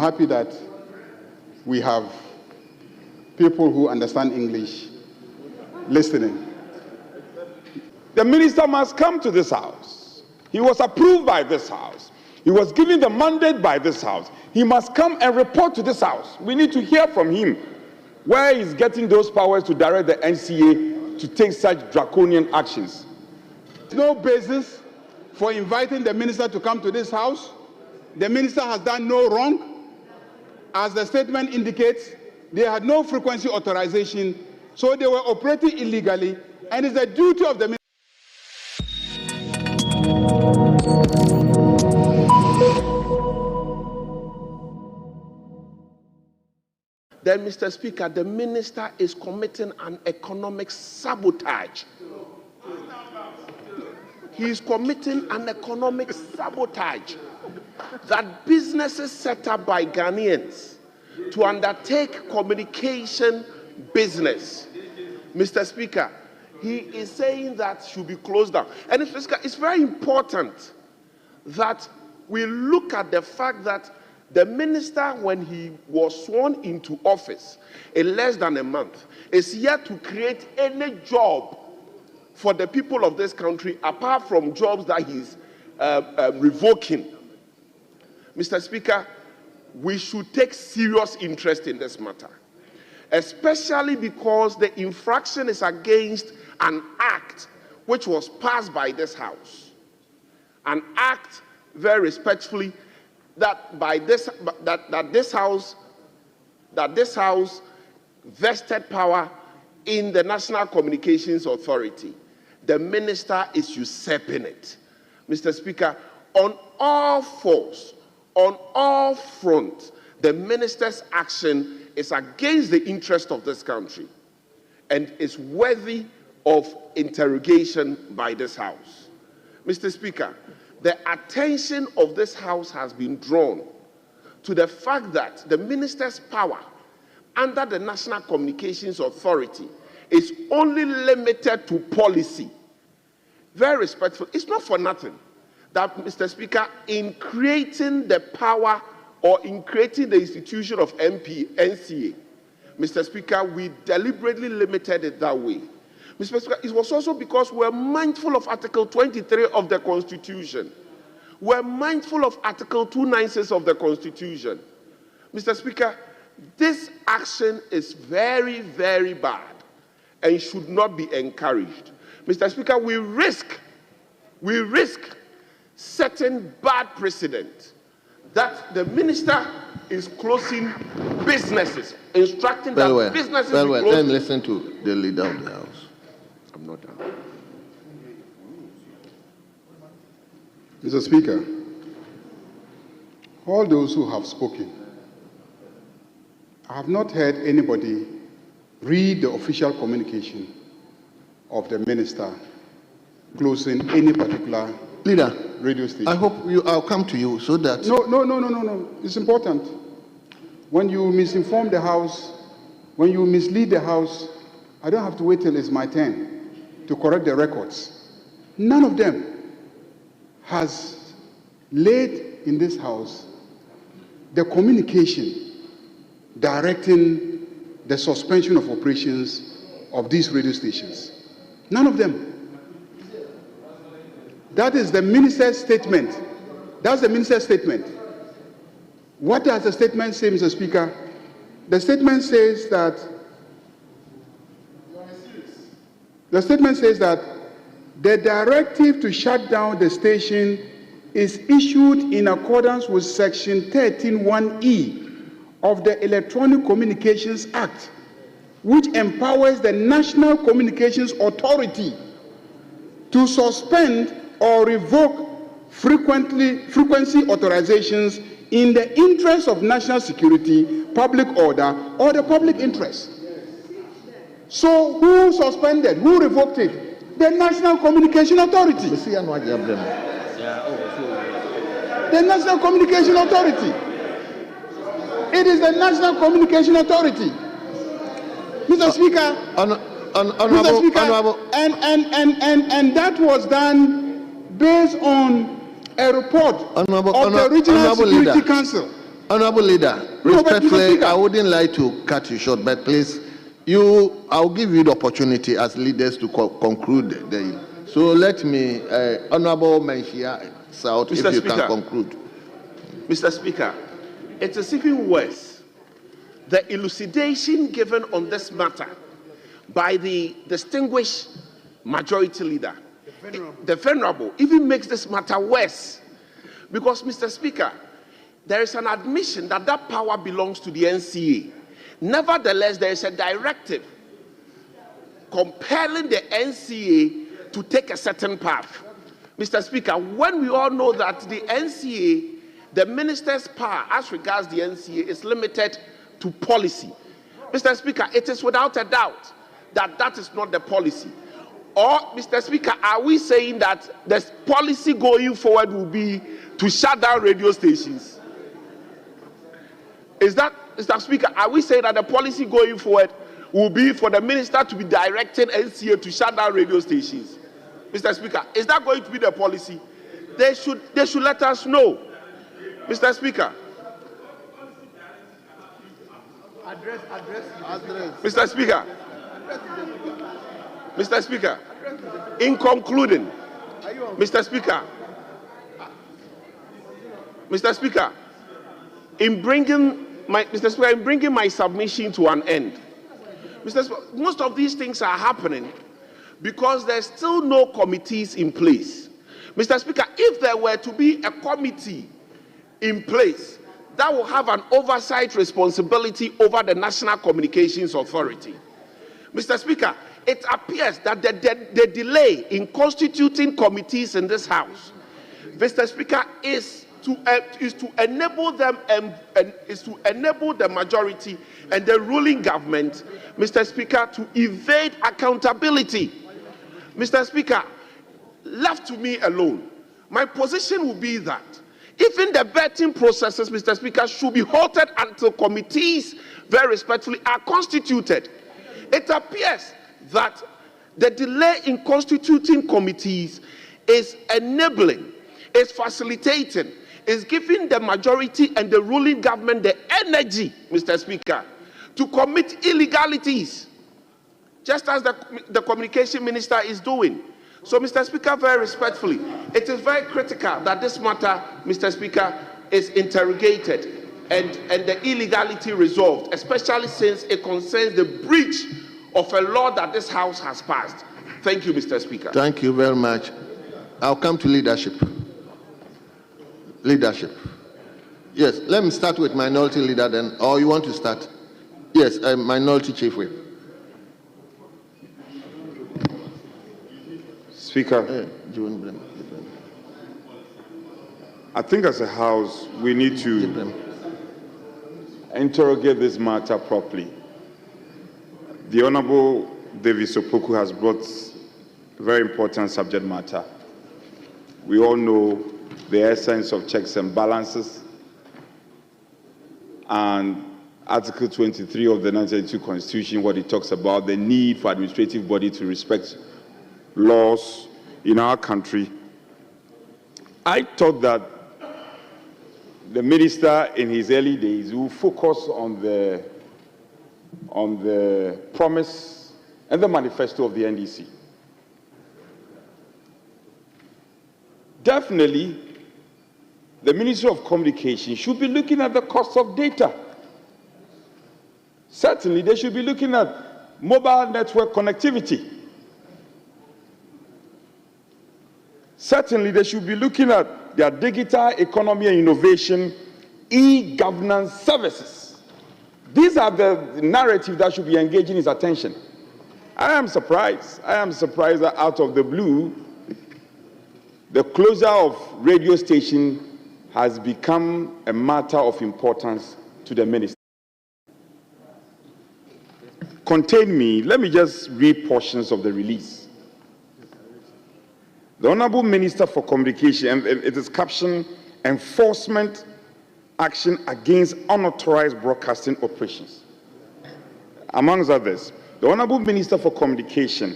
happy that we have people who understand English listening. The minister must come to this house. He was approved by this house. He was given the mandate by this house. He must come and report to this house. We need to hear from him where he's getting those powers to direct the NCA to take such draconian actions. There's no basis for inviting the minister to come to this house. The minister has done no wrong. As the statement indicates, they had no frequency authorization, so they were operating illegally, and it's the duty of the minister. Then, Mr. Speaker, the minister is committing an economic sabotage. He is committing an economic sabotage that businesses set up by Ghanaians to undertake communication business. Mr. Speaker, he is saying that should be closed down. And Mr. Speaker, it's very important that we look at the fact that the minister, when he was sworn into office in less than a month, is yet to create any job for the people of this country apart from jobs that he's revoking. Mr. Speaker, we should take serious interest in this matter, especially because the infraction is against an act which was passed by this House. An act, very respectfully, that this House vested power in the National Communications Authority. The minister is usurping it. Mr. Speaker, on all fours, on all fronts, the minister's action is against the interest of this country and is worthy of interrogation by this House. Mr. Speaker, the attention of this House has been drawn to the fact that the minister's power under the National Communications Authority is only limited to policy. Very respectful. It's not for nothing that, Mr. Speaker, in creating the power or in creating the institution of NCA, Mr. Speaker, we deliberately limited it that way. Mr. Speaker, it was also because we're mindful of Article 23 of the Constitution. We're mindful of Article 296 of the Constitution. Mr. Speaker, this action is very, very bad and should not be encouraged. Mr. Speaker, we risk setting bad precedent that the minister is closing businesses, instructing that businesses be closed. Then listen to the leader of the House. I'm not done. Mr. Speaker, all those who have spoken, I have not heard anybody read the official communication of the minister closing any particular radio station. I hope I'll come to you so that... No. It's important. When you misinform the House, when you mislead the House, I don't have to wait till it's my turn to correct the records. None of them has laid in this House the communication directing the suspension of operations of these radio stations. None of them. That is the minister's statement. That's the minister's statement. What does the statement say, Mr. Speaker? The statement says that the directive to shut down the station is issued in accordance with Section 13(1)(e) of the Electronic Communications Act, which empowers the National Communications Authority to suspend or revoke frequency authorizations in the interest of national security, public order, or the public interest. So who suspended? Who revoked it? The National Communication Authority. The National Communication Authority. It is the National Communication Authority. Mr. Speaker, Mr. Speaker, and that was done based on a report of the Regional Security Council. Honorable Leader, No, but respectfully, Mr. Speaker, I wouldn't like to cut you short, but please, I'll give you the opportunity as leaders to conclude. So let me, Honorable Menchia South, if you can conclude. Mr. Speaker, it is even worse. The elucidation given on this matter by the distinguished majority leader, the Venerable, even makes this matter worse. Because, Mr. Speaker, there is an admission that that power belongs to the NCA. Nevertheless, there is a directive compelling the NCA to take a certain path. Mr. Speaker, when we all know that the NCA, the minister's power as regards the NCA is limited to policy. Mr. Speaker, it is without a doubt that that is not the policy. Or, Mr. Speaker, are we saying that the policy going forward will be to shut down radio stations? Is that, Mr. Speaker, are we saying that the policy going forward will be for the minister to be directing NCA to shut down radio stations? Mr. Speaker, is that going to be the policy? They should let us know. Mr. Speaker. Mr. Speaker. Mr. Speaker. In concluding, Mr. Speaker. Mr. Speaker, in bringing my submission to an end, Mr. Speaker, most of these things are happening because there's still no committees in place. Mr. Speaker, if there were to be a committee in place that will have an oversight responsibility over the National Communications Authority, Mr. Speaker, it appears that the delay in constituting committees in this House, Mr. Speaker, is to enable them and is to enable the majority and the ruling government, Mr. Speaker, to evade accountability. Mr. Speaker, left to me alone, my position will be that even the vetting processes, Mr. Speaker, should be halted until committees, very respectfully, are constituted. It appears that the delay in constituting committees is enabling, is facilitating, is giving the majority and the ruling government the energy, Mr. Speaker, to commit illegalities, just as the communication minister is doing. So, Mr. Speaker, very respectfully, it is very critical that this matter, Mr. Speaker, is interrogated and the illegality resolved, especially since it concerns the breach of a law that this House has passed. Thank you, Mr. Speaker. Thank you very much. I'll come to leadership. Leadership. Yes, let me start with minority leader then, or you want to start? Yes, minority chief whip. Speaker, I think as a House, we need to interrogate this matter properly. The Honorable David Sopoku has brought a very important subject matter. We all know the essence of checks and balances, and Article 23 of the 1992 Constitution, what it talks about, the need for administrative body to respect laws in our country. I thought that the minister in his early days will focus on the promise and the manifesto of the NDC. Definitely, the Ministry of Communication should be looking at the cost of data. Certainly, they should be looking at mobile network connectivity. Certainly, they should be looking at their digital economy and innovation, e-governance services. These are the narrative that should be engaging his attention. I am surprised that out of the blue, the closure of radio station has become a matter of importance to the minister. Contain me, let me just read portions of the release. The Honorable Minister for Communication, and it is captioned, Enforcement Action Against Unauthorized Broadcasting Operations. Amongst others, the Honorable Minister for Communication,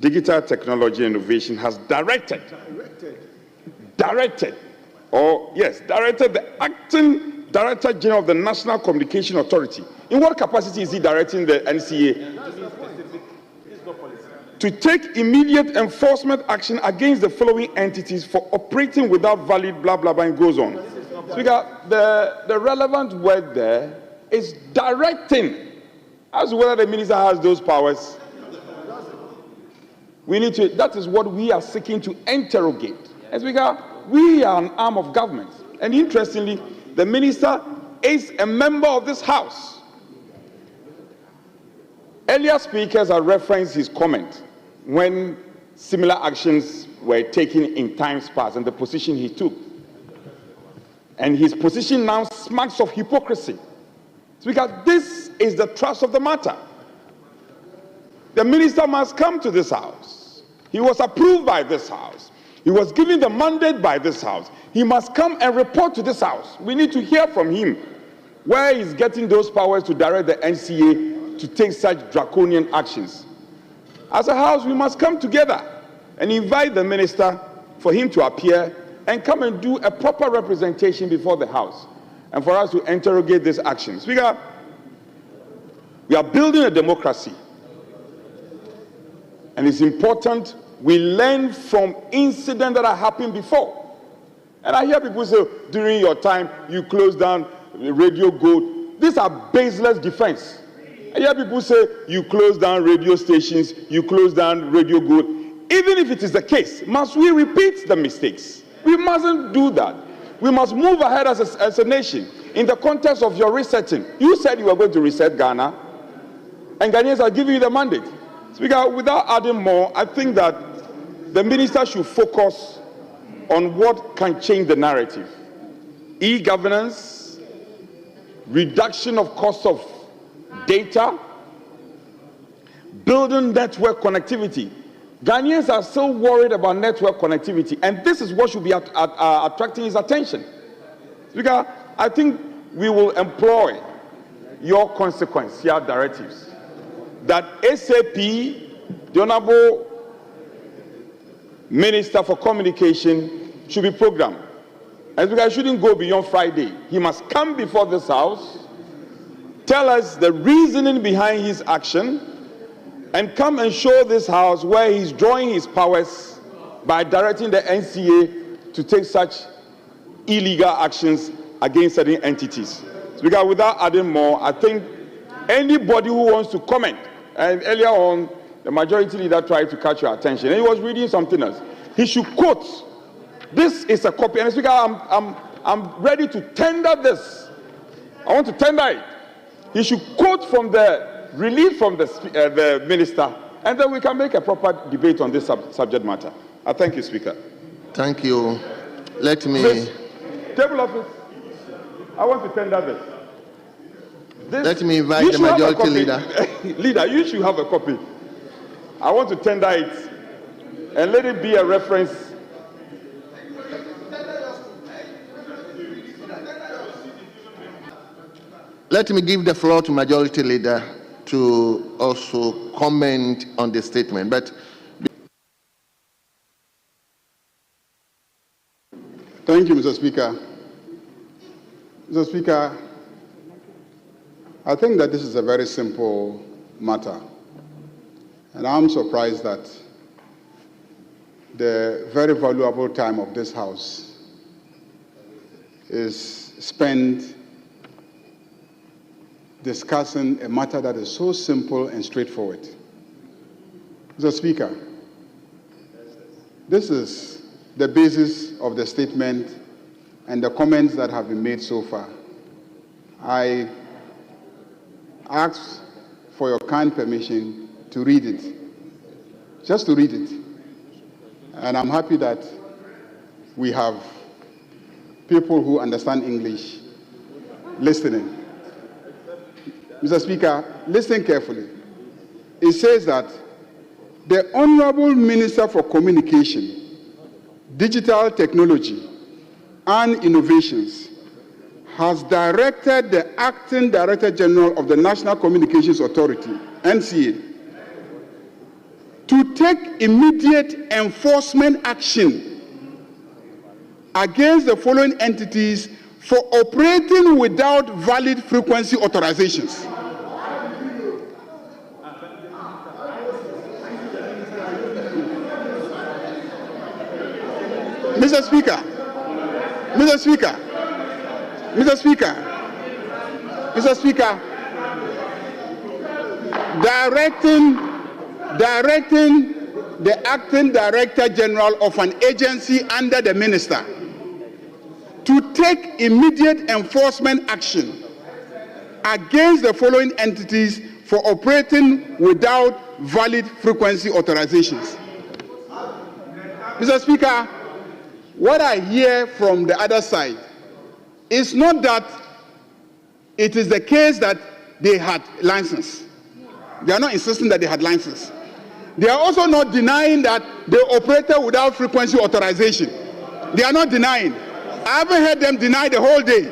Digital Technology and Innovation has directed the acting Director General of the National Communication Authority. In what capacity is he directing the NCA? To take immediate enforcement action against the following entities for operating without valid blah blah blah, and goes on. Speaker, the relevant word there is directing. As to whether the minister has those powers, we need to, that is what we are seeking to interrogate. And Speaker, we are an arm of government. And interestingly, the minister is a member of this house. Earlier speakers have referenced his comment when similar actions were taken in times past and the position he took. And his position now smacks of hypocrisy. Speaker, this is the thrust of the matter. The minister must come to this house. He was approved by this house. He was given the mandate by this house. He must come and report to this house. We need to hear from him where he's getting those powers to direct the NCA to take such draconian actions. As a house, we must come together and invite the minister for him to appear and come and do a proper representation before the house and for us to interrogate these actions. Speaker, we are building a democracy, and it's important we learn from incidents that have happened before. And I hear people say, during your time, you closed down Radio Gold. These are baseless defense. I hear people say, you closed down radio stations, you closed down Radio Gold. Even if it is the case, must we repeat the mistakes? We mustn't do that. We must move ahead as a nation. In the context of your resetting, you said you were going to reset Ghana, and Ghanaians are giving you the mandate. Speaker, without adding more, I think that the minister should focus on what can change the narrative. E-governance, reduction of cost of data, building network connectivity. Ghanaians are still worried about network connectivity, and this is what should be attracting his attention. Speaker, I think we will employ your consequential directives that SAP, the Honorable Minister for Communication, should be programmed. And Speaker, I shouldn't go beyond Friday. He must come before this house, tell us the reasoning behind his action, and come and show this house where he's drawing his powers by directing the NCA to take such illegal actions against certain entities. Speaker, without adding more, I think anybody who wants to comment, and earlier on, the majority leader tried to catch your attention, and he was reading something else. He should quote. This is a copy, and Speaker, I'm ready to tender this. I want to tender it. He should quote from the release from the minister, and then we can make a proper debate on this subject matter. I thank you, Speaker. Thank you. Let me... Please, table office, I want to tender this. Let me invite the majority leader. Leader, you should have a copy. I want to tender it, and let it be a reference. Let me give the floor to majority leader to also comment on the statement. But thank you, Mr. Speaker. Mr. Speaker, I think that this is a very simple matter, and I'm surprised that the very valuable time of this House is spent discussing a matter that is so simple and straightforward. Mr. Speaker, this is the basis of the statement and the comments that have been made so far. I ask for your kind permission to read it, just to read it. And I'm happy that we have people who understand English listening. Mr. Speaker, listen carefully. It says that the Honorable Minister for Communication, Digital Technology and Innovations has directed the Acting Director General of the National Communications Authority, NCA, to take immediate enforcement action against the following entities for operating without valid frequency authorizations. Mr. Speaker, Mr. Speaker, Mr. Speaker, Mr. Speaker, directing the acting director general of an agency under the minister to take immediate enforcement action against the following entities for operating without valid frequency authorizations. Mr. Speaker, what I hear from the other side is not that it is the case that they had license. They are not insisting that they had license. They are also not denying that they operated without frequency authorization. They are not denying. I haven't heard them deny the whole day.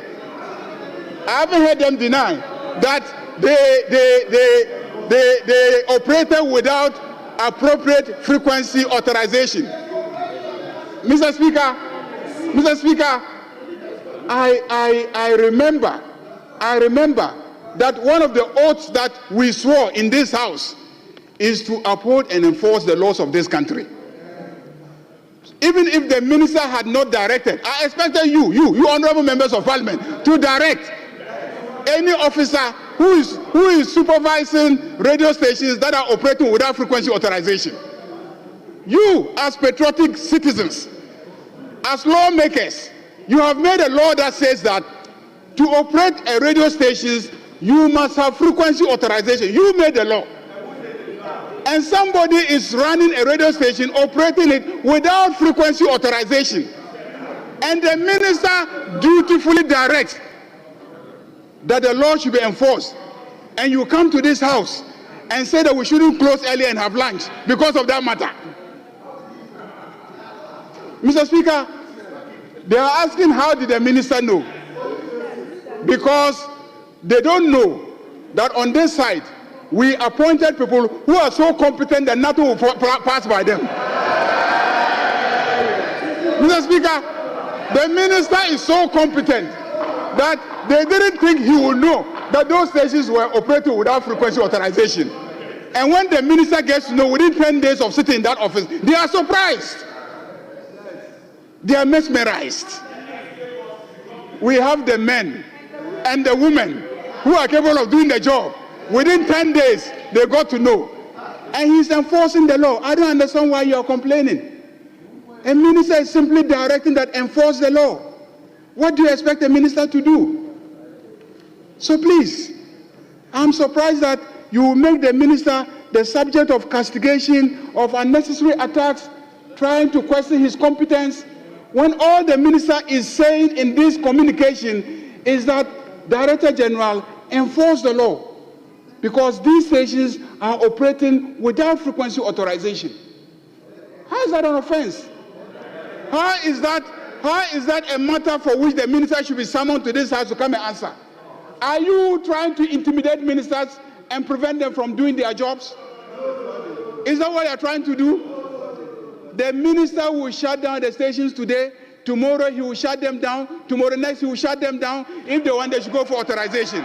I haven't heard them deny that they operated without appropriate frequency authorization. Mr. Speaker, I remember that one of the oaths that we swore in this house is to uphold and enforce the laws of this country. Even if the minister had not directed, I expected you honorable members of parliament, to direct any officer who is supervising radio stations that are operating without frequency authorization. You, as patriotic citizens, as lawmakers, you have made a law that says that to operate a radio station, you must have frequency authorization. You made the law. And somebody is running a radio station, operating it without frequency authorization. And the minister dutifully directs that the law should be enforced. And you come to this house and say that we shouldn't close early and have lunch because of that matter. Mr. Speaker, they are asking how did the minister know? Because they don't know that on this side, we appointed people who are so competent that nothing will pass by them. Mr. Speaker, the minister is so competent that they didn't think he would know that those stations were operating without frequency authorization. And when the minister gets to know within 10 days of sitting in that office, they are surprised. They are mesmerized. We have the men and the women who are capable of doing the job. Within 10 days, they got to know. And he's enforcing the law. I don't understand why you are complaining. A minister is simply directing that enforce the law. What do you expect a minister to do? So please, I'm surprised that you will make the minister the subject of castigation, of unnecessary attacks, trying to question his competence, when all the minister is saying in this communication is that Director General enforce the law because these stations are operating without frequency authorization. How is that an offense? How is that a matter for which the minister should be summoned to this house to come and answer? Are you trying to intimidate ministers and prevent them from doing their jobs? Is that what you are trying to do? The minister will shut down the stations today. Tomorrow he will shut them down. Tomorrow next he will shut them down. If they want, they should go for authorization.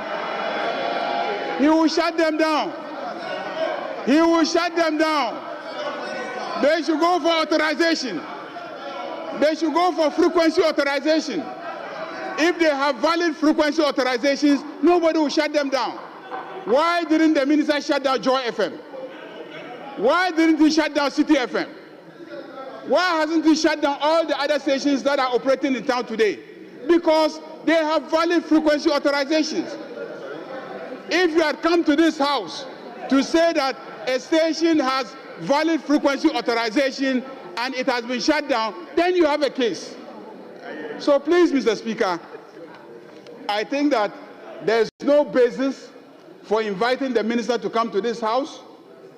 He will shut them down. He will shut them down. They should go for authorization. They should go for frequency authorization. If they have valid frequency authorizations, nobody will shut them down. Why didn't the minister shut down Joy FM? Why didn't he shut down City FM? Why hasn't he shut down all the other stations that are operating in town today? Because they have valid frequency authorizations. If you had come to this house to say that a station has valid frequency authorization and it has been shut down, then you have a case. So please, Mr. Speaker, I think that there's no basis for inviting the minister to come to this house.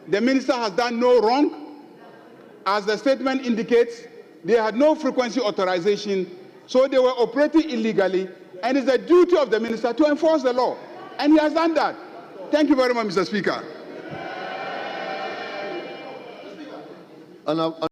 The minister has done no wrong. As the statement indicates, they had no frequency authorization, so they were operating illegally, and it's the duty of the minister to enforce the law. And he has done that. Thank you very much, Mr. Speaker.